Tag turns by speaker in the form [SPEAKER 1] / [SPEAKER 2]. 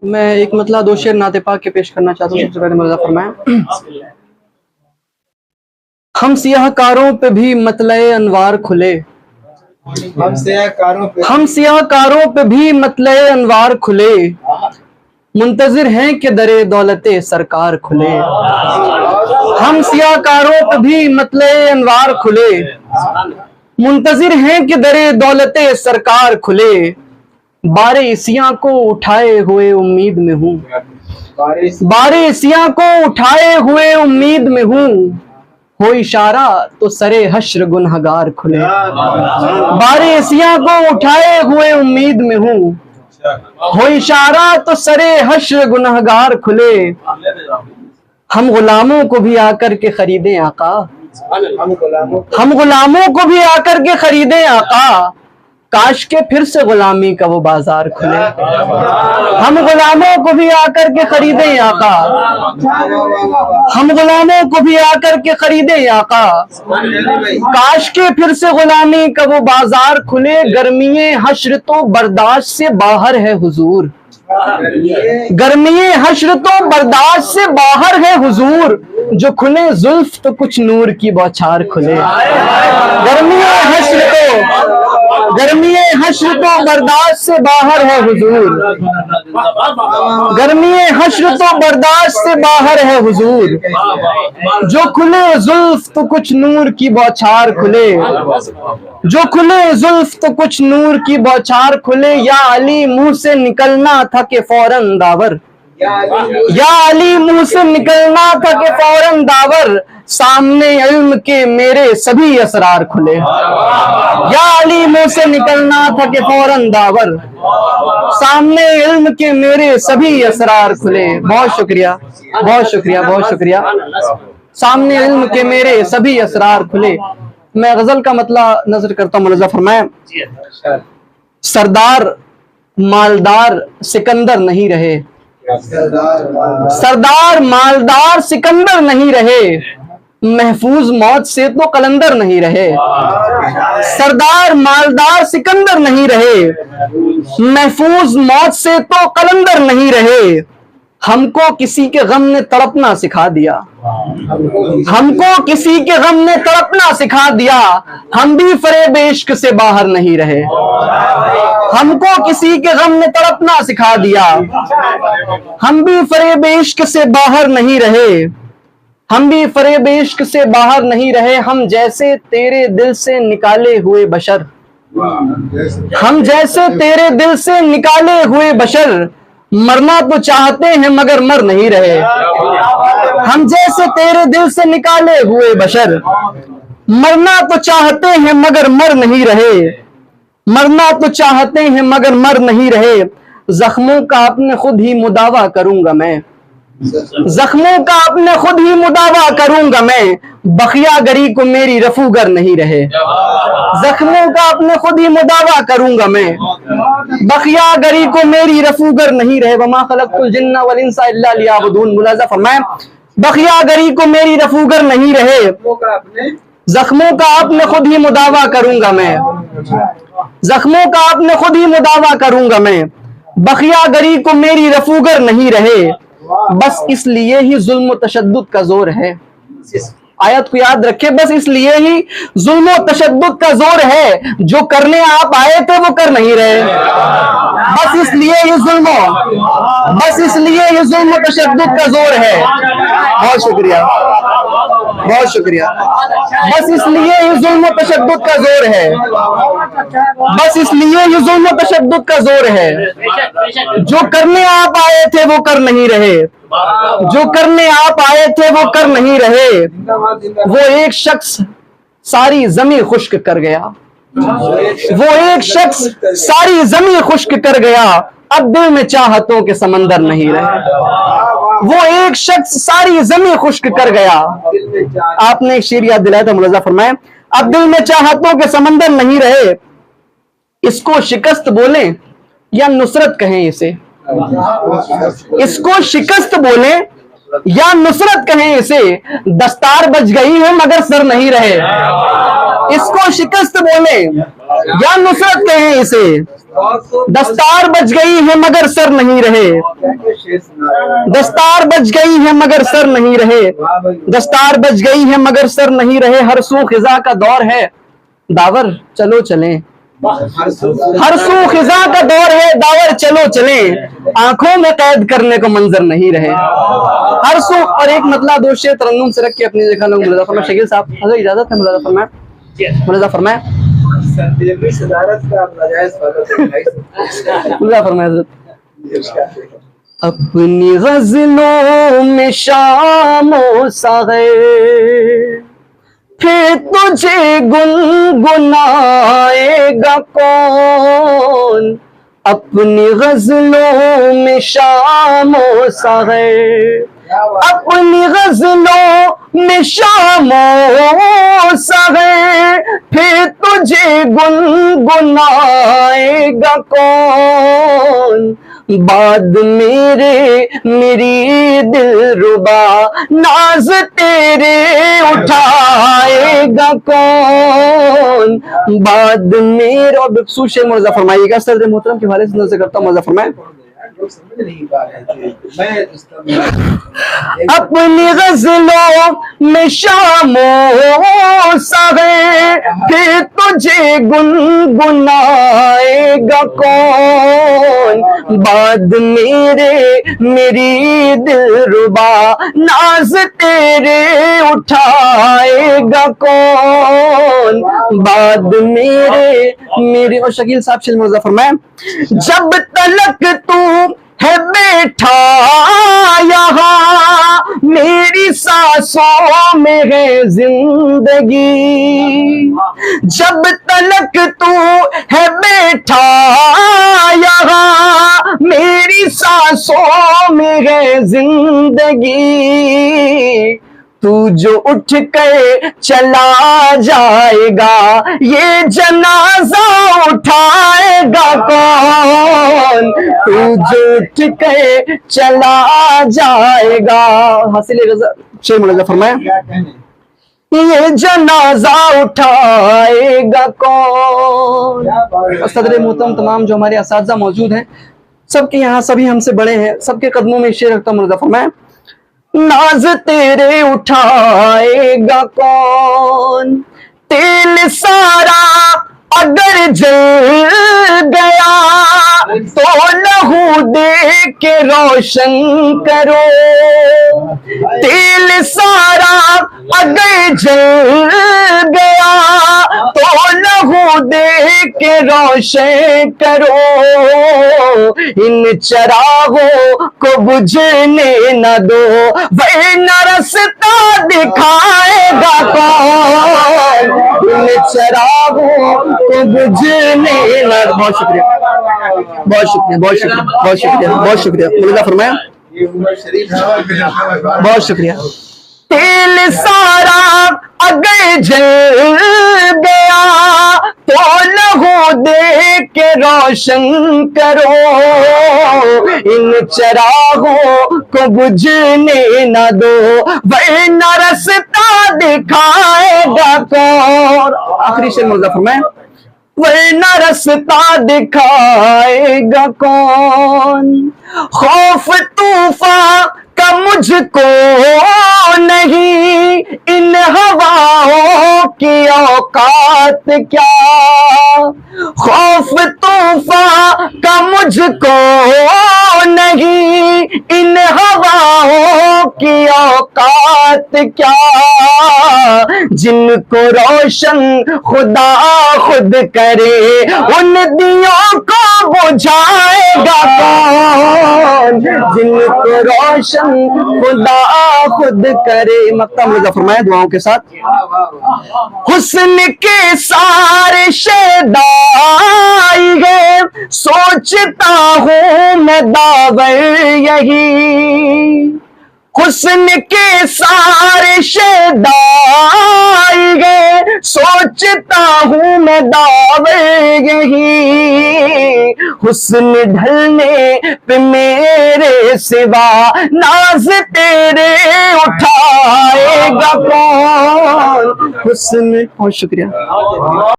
[SPEAKER 1] میں ایک مطلع دو شعر نعت پاک کے پیش کرنا چاہتا ہوں. سب سے پہلے ملازہ فرمائیں. ہم سیاہ کاروں پہ بھی مطلع انوار کھلے، ہم سیاہ کاروں پہ بھی مطلع انوار کھلے، منتظر ہیں کہ در دولت سرکار کھلے. ہم سیاہ کاروں پہ بھی مطلع انوار کھلے، منتظر ہیں کہ در دولت سرکار کھلے. بار عصیاں کو اٹھائے ہوئے امید میں ہوں، بار عصیاں کو اٹھائے ہوئے امید میں ہوں، ہو اشارہ تو سر حشر گنہگار کھلے. بار عصیاں کو اٹھائے ہوئے امید میں ہوں، ہو اشارہ تو سر حشر گنہگار کھلے. ہم غلاموں کو بھی آ کر کے خریدیں آقا، ہم غلاموں کو بھی آ کر کے خریدیں آقا، کاش کے پھر سے غلامی کا وہ بازار کھلے. ہم غلاموں کو بھی آ کر کے خریدیں آقا، ہم غلاموں کو بھی آ کر کے خریدیں آقا، کاش کے پھر سے غلامی کا وہ بازار کھلے. گرمی حشر تو برداشت سے باہر ہے حضور، گرمی حشر تو برداشت سے باہر ہے حضور، جو کھلے زلف تو کچھ نور کی بوچھار کھلے. گرمی حشر تو برداشت سے باہر ہے حضور، گرمی حشر تو برداشت سے باہر ہے حضور، جو کھلے زلف تو کچھ نور کی بوچھار کھلے، جو کھلے زلف تو کچھ نور کی بوچھار کھلے. یا علی منہ سے نکلنا تھا کہ فوراً داور، یا علی منہ سے نکلنا تھا کہ فوراً داور، سامنے علم کے میرے سبھی اسرار کھلے. یا علی منہ سے نکلنا تھا کہ فوراً داور، سامنے علم کے میرے سبھی اسرار کھلے. بہت شکریہ، بہت شکریہ، بہت شکریہ. سامنے علم کے میرے سبھی اسرار کھلے. میں غزل کا مطلع نظر کرتا ہوں، ملازہ فرمائیں. سردار مالدار سکندر نہیں رہے، سردار مالدار سکندر نہیں رہے، محفوظ موت سے تو قلندر نہیں رہے. سردار مالدار سکندر نہیں رہے، محفوظ موت سے تو قلندر نہیں رہے. ہم کو کسی کے غم نے تڑپنا سکھا دیا، ہم کو کسی کے غم نے تڑپنا سکھا دیا، ہم بھی فریب عشق سے باہر نہیں رہے. ہم کو کسی کے غم نے تڑپنا سکھا دیا، ہم بھی فریب عشق سے باہر نہیں رہے، ہم بھی فریب عشق سے باہر نہیں رہے. ہم جیسے تیرے دل سے نکالے ہوئے بشر، ہم جیسے تیرے دل سے نکالے ہوئے بشر، مرنا تو چاہتے ہیں مگر مر نہیں رہے. ہم جیسے تیرے دل سے نکالے ہوئے بشر، مرنا تو چاہتے ہیں مگر مر نہیں رہے، مرنا تو چاہتے ہیں مگر مر نہیں رہے. زخموں کا اپنے خود ہی مداوا کروں گا میں، زخموں کا اپنے خود ہی مداوا کروں گا میں، بخیا گری کو میری رفوگر نہیں رہے. زخموں کا اپنے خود ہی مداوا کروں گا میں، بخیا گری کو میری رفوگر نہیں رہے. وما خلقت الجن والانس الا لیعبدون. ملازہ فرمائیں. بخیا گری کو میری رفوگر نہیں رہے، زخموں کا اپنے خود ہی مداوا کروں گا میں، زخموں کا اپنے خود ہی مداوا کروں گا میں، بخیا گری کو میری رفوگر نہیں رہے. بس اس لیے ہی ظلم و تشدد کا زور ہے، آیت کو یاد رکھے، بس اس لیے ہی ظلم و تشدد کا زور ہے، جو کرنے آپ آئے تھے وہ کر نہیں رہے. بس اس لیے ہی ظلم و تشدد کا زور ہے. بہت شکریہ، بہت شکریہ. بس اس لیے ہی ظلم و تشدد کا زور ہے، بس اس لیے ہی ظلم و تشدد کا زور ہے، جو کرنے آپ آئے تھے وہ کر نہیں رہے، جو کرنے آپ آئے تھے وہ کر نہیں رہے. وہ ایک شخص ساری زمین خشک کر گیا، وہ ایک شخص ساری زمین خشک کر گیا، اب دل میں چاہتوں کے سمندر نہیں رہے. وہ ایک شخص ساری زمین خشک کر گیا. آپ نے ایک شعر یاد دلایا تھا، ملازہ فرمائیں. اب دل میں چاہتوں کے سمندر نہیں رہے. اس کو شکست بولیں یا نصرت کہیں اسے، اس کو شکست بولیں یا نصرت کہیں اسے، دستار بچ گئی ہے مگر سر نہیں رہے. اس کو شکست بولے یا نصرت کہیں اسے. دستار بچ گئی ہے مگر سر نہیں رہے, دستار بچ گئی ہے مگر سر نہیں رہے, دستار بچ گئی ہے مگر سر نہیں رہے, ہر سو خزاں کا دور ہے داور چلو چلیں, ہر سو خزاں کا دور ہے داور چلو چلیں, آنکھوں میں قید کرنے کو منظر نہیں رہے. ہر سو. اور ایک مطلع دو شعر ترنم سے رکھ کے اپنی جگہ لوگ ملازہ فرمائے. شکیل صاحب حضرت اجازت ہے ملازہ فرمائے, ملازہ فرمائے, ملازہ فرمائے حضرت. اپنی غزلوں میں شام و سحر پھر تجھے گنگنائے گا کون, اپنی غزلوں میں شام و سحر, اپنی غزلوں میں شام و سحر پھر تجھے گنگنائے گا کون, بعد میرے میری دل ربا ناز تیرے اٹھائے گا کون, بعد میرے. اور بخصوص شیخ مرزا فرمائیے گا, صدر محترم کے حوالے سے نظر کرتا ہوں, مرزا فرمائے. اپنی غزلوں میں شام و سحر پھر تجھے گنگنائے گا کون, بعد میرے میری دل ربا ناز تیرے اٹھائے گا کون, بعد میرے میرے. اور شکیل صاحب شیخ مرزا فرمائے. جب تلک تو ہے بیٹھا یہاں میری سانسوں میں ہے زندگی, جب تلک تو ہے بیٹھا یہاں میری سانسوں میں ہے زندگی, تو جو اٹھ کر چلا جائے گا یہ جنازہ اٹھائے گا کون, تو جو اٹھ کر چلا جائے گا. حاصل غزل شیخ ملازہ فرمائے. یہ جنازہ اٹھائے گا کون. صدر محترم تمام جو ہمارے اساتذہ موجود ہیں سب کے یہاں سبھی ہم سے بڑے ہیں, سب کے قدموں میں شعر رکھتا ہوں. ملازہ فرمائے. ناز تیرے اٹھائے گا کون, تیل سارا اگر جل گیا تو لہو دے کے روشن کرو, تیل سارا اگر جل گیا تو لہو دے کے روشن کرو, ان چراغوں کو بجھنے نہ دو ورنہ رستہ دکھائے گا کون, ان چراغوں کو بجھنے نہ. بہت شکریہ, بہت شکریہ, بہت شکریہ, بہت شکریہ, بہت شکریہ. ملازہ فرمایا. بہت شکریہ. تیل سارا اگر جل گیا تو لہو دے کے روشن کرو, ان چراغوں کو بجھنے نہ دو ورنہ رستہ دکھائے گا کون. آخری شعر ملازہ فرمائے. ورنہ رستہ دکھائے گا کون, خوف طوفان کا مجھ کو نہیں, ان ہواؤں کی اوقات کیا, خوف طوفان کا مجھ کو نہیں, ان ہواؤں کی اوقات کیا, جن کو روشن خدا خود کرے ان دیوں کو بجھائے گا کون, جن کو روشن خدا خود کرے. مقطع ملازہ فرمائے دعاؤں کے ساتھ. حسن کے سارے شیدائی ہے سوچتا ہوں میں داور یہی, حسن کے سارے شیدائی گئے سوچتا ہوں میں دعوے یہی حسن ڈھلنے پہ میرے سوا ناز تیرے اٹھائے گا کون حسن. بہت شکریہ.